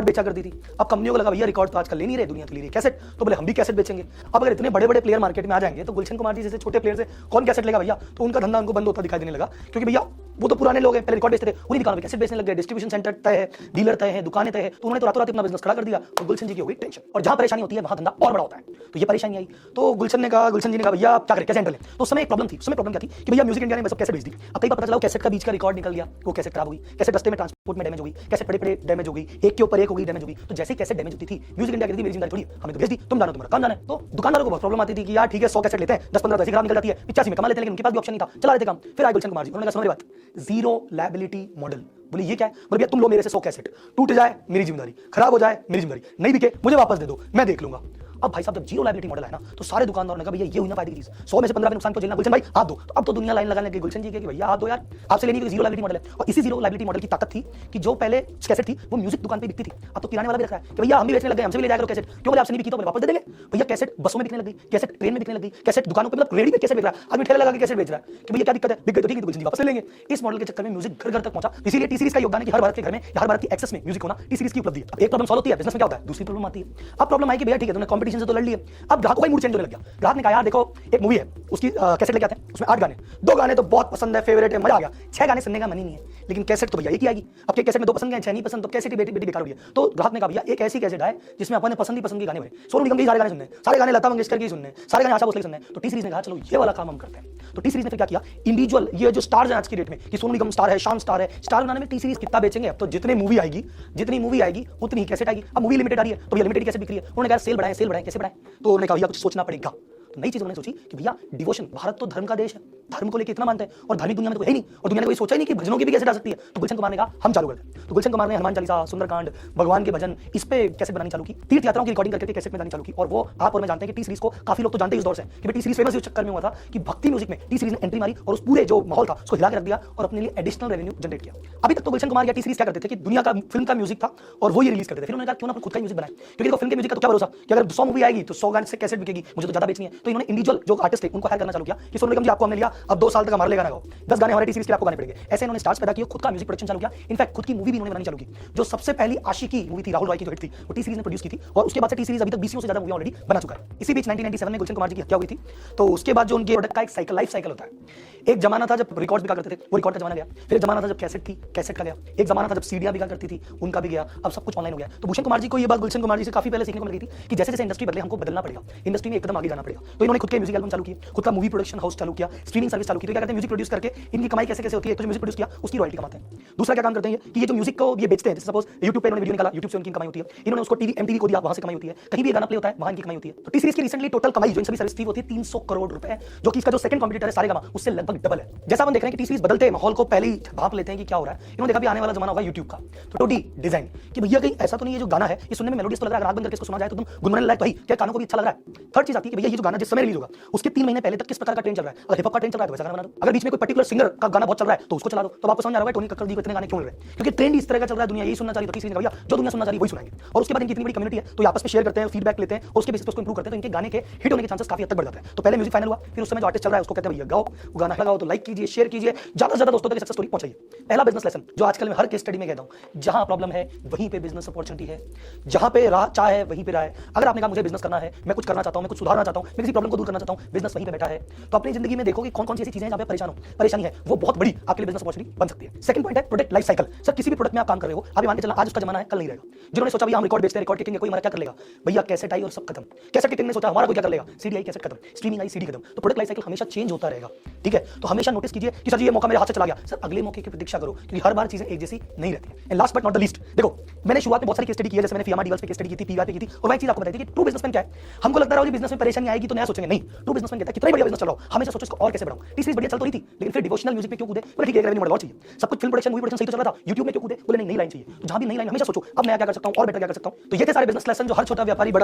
बेचा करती थी। अब कंपनियों को लगा भैया रिकॉर्ड तो आजकल ले नहीं रहे, दुनिया तो ले रही है कैसेट, तो बोले हम भी कैसेट बेचेंगे। अब अगर इतने बड़े बड़े प्लेयर मार्केट में आ जाएंगे तो गुलशन कुमार जी जैसे छोटे प्लेयर से कौन कैसेट लेगा भैया, तो उनका धंधा उनको बंद होता दिखाई देने लगा, क्योंकि भैया वो तो पुराने लोग हैं, पहले रिकॉर्ड बेचते थे, उन्हीं दुकानों पे कैसेट बेचने लग गए, डिस्ट्रीब्यूशन सेंटर तय है, डीलर तय है, दुकानें तय है, तो उन्होंने तो रातों रात अपना बिजनेस खड़ा कर दिया। तो गुलशन जी की हो गई टेंशन, और जहां परेशानी होती है वहां धंधा और बड़ा होता है, तो ये परेशानी आई। तो गुलशन जी ने कहा भैया क्या करें, कैसे हैंडल है। तो उस समय एक प्रॉब्लम थी, उस समय प्रॉब्लम क्या थी कि भैया म्यूजिक इंडिया ने सब कैसेट बेच दी। अब कई बार पता चला कैसेट का बीच का रिकॉर्ड निकल गया, वो कैसेट खराब हो गई, कैसेट रस्ते में ट्रांसपोर्ट में डैमेज हो गई, कैसेट पड़े पड़े डैमेज हो गई, एक के ऊपर एक हो गई, डैमेज हो गई। तो जैसे कैसेट डैमेज होती थी, म्यूजिक इंडिया कहती थी मेरी जिम्मेदारी थोड़ी, हमें तो बेच दी, तुम जानो तुम्हारा काम जाना है। तो दुकानदारों को बहुत प्रॉब्लम आती थी कि यार ठीक है 100 कैसेट लेते हैं, 10-15 ऐसी खराब निकल जाती है, 85 में कमा लेते हैं, लेकिन उनके पास भी ऑप्शन नहीं था, चला रहे थे काम। फिर आए गुलशन कुमार जी, उन्होंने कहा समझ बात, जीरो लायबिलिटी मॉडल। बोले ये क्या है, बोले भैया तुम लो मेरे से 100 कैसेट, टूट जाए मेरी जिम्मेदारी, खराब हो जाए मेरी जिम्मेदारी, नहीं बिके मुझे वापस दे दो, मैं देख लूंगा। अब भाई साहब जब जीरो लायबिलिटी मॉडल है ना, तो सारे दुकानदारों ने कहा भैया ये हुई ना फायदे की चीज, 100 में से 15 में नुकसान को झेलना, गुलशन भाई हाथ दो। तो अब तो दुनिया लाइन लगाने लगी गुलशन जी के कि भैया हाथ दो यार, आपसे लेनी, जीरो लायबिलिटी मॉडल है। और इसी जीरो लायबिलिटी मॉडल की ताकत थी कि जो पहले कैसेट थी वो म्यूजिक दुकान पे बिकती थी, अब तो किराने वाला भी रखा है कि भैया हम भी बेचने लग गए, हमसे भी ले जाया करो कैसेट, क्यों बोले आपसे नहीं बिकी तो वापस दे देंगे। भैया कैसेट बसों में बिकने लग गई, कैसेट ट्रेन में बिकने लग गई, कैसेट दुकानों पे मतलब रेडी में कैसेट बिक रहा है, आदमी ठेला लगा के कैसेट बेच रहा है कि भैया क्या दिक्कत है, बिक गई तो ठीक है, गुलशन जी वापस ले लेंगे। इस मॉडल के चक्कर में म्यूजिक घर घर तक पहुंचा। इसीलिए टी सीरीज का योगदान है कि हर भारत के घर में, हर भारत की एक्सेस में म्यूजिक होना टी सीरीज की उपलब्धि है। अब एक प्रॉब्लम सॉल्व होती है, बिजनेस में क्या होता है, दूसरी प्रॉब्लम आती है। अब प्रॉब्लम आई कि भैया ठीक है तुमने कंपटीशन से तो लड़ लिए, अब ग्राहकों का मूड चेंज होने लग गया। ग्राहक ने कहा यार देखो एक मूवी है, उसकी कैसेट लेके आते हैं, उसमें 8 गाने, 2 गाने तो बहुत पसंद है, फेवरेट है, मजा आ गया, 6 गाने सुनने का मन ही नहीं है, लेकिन कैसेट तो भैया एक ही आएगी। अब कैसेट में 2 पसंद गए, 6 नहीं पसंद, तो कैसेट बेटी बेकार हो रही है। तो ग्राहक ने कहा भैया एक ऐसी कैसेट है जिसमें अपने पसंद के गाने बने, सोनू निगम के सारे गाने सुनने, सारे गाने लता मंगेशकर के सुनने, सारे गाने आशा भोसले सुनने। तो टी सीरीज ने कहा चलो ये वाला काम हम करते हैं। तो टी सीरीज ने फिर क्या किया, इंडिविजुअल ये जो स्टार्स हैं आज की डेट में कि सोनू निगम स्टार है, शाम स्टार है, स्टार बनाने में टी सीरीज कितना बेचेंगे। अब तो जितनी मूवी आएगी उतनी ही कैसेट आएगी। अब मूवी लिमिटेड आ रही है तो भैया लिमिटेड कैसेट बिक रही है, उन्होंने कहा सेल बढ़ाएं कैसे बढ़ाएं। तो उन्होंने कहा भैया कुछ सोचना पड़ेगा। तो नई चीज उन्होंने सोची कि भैया डिवोशन, भारत तो धर्म का देश है, धर्म को लेकर इतना मानते हैं, और धार्मिक दुनिया में तो है नहीं, और दुनिया ने कोई सोचा ही नहीं कि भजनों की भी कैसे आ सकती है। तो गुलशन कुमार ने कहा हम चालू करते हैं। तो गुलशन कुमार ने हनुमान चालीसा, सुंदरकांड, भगवान के भजन, इस पे कैसेट बनानी चालू की, तीर्थ यात्राओं की रिकॉर्डिंग करके कैसेट में बनानी चालू की। और वो आप और मैं जानते हैं कि टी सीरीज को काफी लोग तो जानते हैं इस दौर से कि टी सीरीज फेमस इस चक्कर में हुआ था कि भक्ति म्यूजिक में टी सीरीज ने एंट्री मारी और उस पूरे जो माहौल था उसको हिला के रख दिया और अपने लिए एडिशनल रेवेन्यू जनरेट किया। अभी तक तो गुलशन कुमार या टी सीरीज क्या करते थे कि दुनिया का फिल्म का म्यूजिक था और वो ये रिलीज करते थे। फिर उन्होंने कहा क्यों ना खुद का म्यूजिक बनाए, क्योंकि देखो फिल्म के म्यूजिक का तो क्या भरोसा कि अगर 100 मूवी आएगी तो 100 गाने से कैसेट बिकेगी, मुझे तो ज्यादा बेचनी है। तो इन्होंने इंडिविजुअल जो आर्टिस्ट है उनको हायर करना चालू किया कि सोनू निगम जी आपको हमने लिया, अब 2 साल तक हमारे लिए गाना गाओ, 10 गाने हमारे टी सीरीज के आपको गाने पड़ेंगे। ऐसे इन्होंने स्टार्स पैदा किए, खुद का म्यूजिक प्रोडक्शन चालू किया। इनफैक्ट खुद की मूवी भी इन्होंने बनानी चालू की। जो सबसे पहली आशिकी मूवी थी राहुल रॉय की जो हिट थी वो टी सीरीज ने प्रोड्यूस की थी, और उसके बाद से टी सीरीज अभी तक 20 से ज्यादा मूवी ऑलरेडी बना चुका है। इसी बीच 1997 में गुलशन कुमार जी की हत्या हुई थी। तो उसके बाद जो उनके प्रोडक्ट का एक साइकिल, लाइफ साइकिल होता है। एक जमाना था जब रिकॉर्ड्स बिका करते थे, वो रिकॉर्ड का जमाना गया। फिर एक जमाना था जब कैसेट थी, कैसेट का गया। एक जमाना था जब सीडियां बिका करती थी, उनका भी गया। अब सब कुछ ऑनलाइन हो गया। तो भूषण कुमार जी को ये बात गुलशन कुमार जी से काफी पहले सीखने को मिल गई थी कि जैसे जैसे इंडस्ट्री बदले हमको बदलना पड़ेगा, इंडस्ट्री में एकदम आगे जाना पड़ेगा। तो इन्होंने खुद के म्यूजिक एल्बम चालू किए, खुद का मूवी प्रोडक्शन हाउस चालू किया, स्ट्रीमिंग सर्विस चालू की। तो क्या कहते हैं म्यूजिक प्रोड्यूस करके इनकी कमाई कैसे कैसे होती है, तो म्यूजिक प्रोड्यूस किया उसकी रॉयल्टी कमाते हैं। दूसरा क्या काम करते हैं कि ये जो म्यूजिक को ये बेचते हैं, जैसे सपोज यूट्यूब पे इन्होंने वीडियो निकाला, यूट्यूब से उनकी कमाई होती है। इन्होंने उसको टीवी एमटीवी को दिया, वहां से कमाई होती है। कहीं भी गाना प्ले होता है वहां इनकी कमाई होती है। तो टी सीरीज की रिसेंटली टोटल कमाई जो इन सभी सर्विस की होती है 300 करोड़ रुपए, जो कि इसका जो सेकंड कॉम्पिटिटर है सारेगामा उससे लगभग डबल है। जैसा हम देख रहे हैं कि टी सीरीज बदलते माहौल को पहले ही भाप लेते हैं कि क्या हो रहा है। इन्होंने देखा भी आने वाला जमाना होगा यूट्यूब का, तो टोटी डिजाइन कि भैया कहीं ऐसा तो नहीं है जो गाना है ये सुनने में मेलोडियस तो लग रहा है, रात बंद करके इसको सुना जाए तो एकदम गुनगुनाने लायक, भाई क्या कानों को भी अच्छा लग रहा है। थर्ड चीज आती है कि भैया ये जो गाना जिस समय रिलीज होगा उसके 3 महीने पहले तक किस प्रकार का ट्रेंड चल रहा है। अगर हिप हॉप का ट्रेंड चल रहा है तो वैसा गाना बना दो। अगर बीच में कोई पर्टिकुलर सिंगर का गाना बहुत चल रहा है तो उसको चला दो। तो आपको समझ आ रहा होगा टोनी कक्कड़ जी को इतने गाने क्यों मिल रहे हैं, क्योंकि ट्रेंड इस तरह का चल रहा है, दुनिया यही सुनना चाहिए। तो किसी ने भैया जो दुनिया सुनना चाहिए वही सुनाएंगे। और उसके बाद इनकी इतनी बड़ी कम्युनिटी है तो ये आपस में शेयर करते हैं, फीडबैक लेते हैं और उसके बेसिस पे उसको इंप्रूव करते हैं। तो इनके गाने के हिट होने के चांसेस काफी हद तक बढ़ जाते हैं। तो पहले म्यूजिक फाइनल हुआ, फिर उस समय जो आर्टिस्ट चल रहा है उसको कहते हैं भैया गाओ, वो गाना लगाओ, तो लाइक कीजिए, शेयर कीजिए, ज्यादा से ज्यादा दोस्तों तक सक्सेस स्टोरी पहुंचाइए। पहला बिजनेस लेसन जो आजकल मैं हर केस स्टडी में कहता हूं, जहां प्रॉब्लम है वहीं पे बिजनेस अपॉर्चुनिटी है, जहां पे राह चाह है वहीं पे राह है। अगर आपने कहा मुझे बिजनेस करना है, मैं कुछ करना चाहता हूं, मैं कुछ सुधारना चाहता हूं, मैं किसी प्रॉब्लम को दूर करना चाहता हूं, बिजनेस वहीं पे बैठा है। तो अपनी जिंदगी में देखो कि कौन कौन सी ऐसी चीजें हैं जहां पे परेशानी है, वो बहुत बड़ी आपके लिए बिजनेस अपॉर्चुनिटी बन सकती है। सेकंड पॉइंट है प्रोडक्ट लाइफ साइकिल। सर किसी भी प्रोडक्ट में आप काम कर रहे हो, अभी मान के चलना आज उसका जमाना है कल नहीं रहेगा। जिन्होंने सोचा भैया हम रिकॉर्ड बेचते हैं, रिकॉर्ड किंग कोई हमारा क्या कर लेगा, भैया कैसेट आई और सब खत्म। कैसेट किंग ने सोचा हमारा कोई क्या कर लेगा, सीडी आई कैसेट खत्म, स्ट्रीमिंग आई सीडी खत्म। तो प्रोडक्ट लाइफ साइकिल हमेशा चेंज होता रहेगा। ठीक है, तो हमेशा नोटिस कीजिए कि सर जी ये मौका मेरे हाथ से चला गया, सर अगले मौके की प्रतीक्षा करो, क्योंकि हर बार चीजें एक जैसी नहीं रहती है। And last but not the least, देखो मैंने शुरुआत में बहुत सारी केस स्टडी की है, जैसे मैंने फियामा डीलर्स पे केस स्टडी की थी, पीवाई पे की थी, और मैं एक चीज आपको बताई थी कि ट्रू बिजनेसमैन क्या है। हमको लगता है बिजनेस में परेशानी आएगी तो नया सोचेंगे, नहीं, ट्रू बिजनेसमैन कहता है कितना बढ़िया बिजनेस चल रहा हो हमेशा सोचो इसको और कैसे बढ़ाऊं। टी सीरीज बढ़िया चल तो रही थी लेकिन फिर डिवोशनल म्यूजिक पे क्यों कूदे, बोले ठीक है रेवेन्यू मॉडल और चाहिए। सब कुछ फिल्म प्रोडक्शन, मूवी प्रोडक्शन सही तो चल रहा था, यूट्यूब में क्यों कूदे, बोले नहीं नई लाइन चाहिए। तो जहां भी नई लाइन हमेशा सोचो अब मैं क्या कर सकता हूं और बेटर क्या कर सकता हूं। तो ये थे सारे बिजनेस लेसन जो हर छोटा व्यापारी